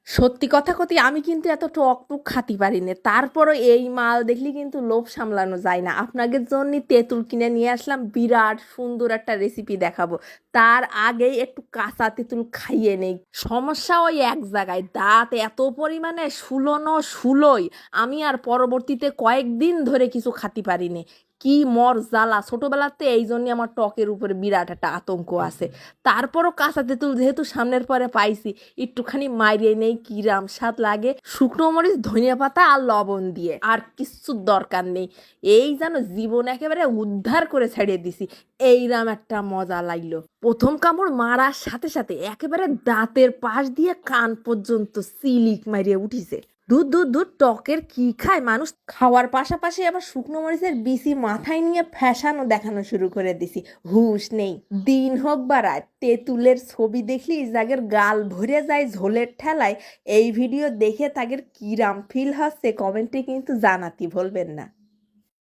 সত্যি কথা কতি আমি কিন্তু এত টক টুক খাতি পারি না, তারপরও এই মাল দেখলি কিন্তু লোভ সামলানো যায় না। আপনাদের জন্য তেঁতুল কিনে নিয়ে আসলাম, বিরাট সুন্দর একটা রেসিপি দেখাবো। তার আগেই একটু কাঁচা তেঁতুল খাইয়ে নেই। সমস্যা ওই এক জায়গায়, দাঁত এত পরিমাণে শুলোনো শুলোই আমি আর পরবর্তীতে কয়েকদিন ধরে কিছু খাতি পারিনি। কি মর জ্বালা ছোটবেলাতে, এই জন্য আমার টকের উপরে বিরাট একটা আতঙ্ক আছে। তারপরও কাঁচা তেঁতুল যেহেতু সামনের পরে পাইছি, একটুখানি মাইরে নেই, কিরাম স্বাদ লাগে। শুকনো মরিচ, ধনিয়া পাতা আর লবণ দিয়ে, আর কিচ্ছুর দরকার নেই। এই যেন জীবন একেবারে উদ্ধার করে ছেড়ে দিছি, এইরাম একটা মজা লাগলো। প্রথম কামড় মারার সাথে সাথে একেবারে দাঁতের পাশ দিয়ে কান পর্যন্ত সিলিক মারিয়ে উঠিছে। দুধ দুধ দুধ, টকের কি খায় মানুষ! খাওয়ার পাশাপাশি আবার শুকনো মরিচের বিচি মাথায় নিয়ে ফ্যাশানও দেখানো শুরু করে দিছি। হুঁশ নেই। দিন হোক বা রাত, তেঁতুলের ছবি দেখলি যাদের গাল ভরে যায় ঝোলের ঠেলায়। এই ভিডিও দেখে তাদের কিরাম ফিল হচ্ছে কমেন্টে কিন্তু জানাতে ভুলবেন না।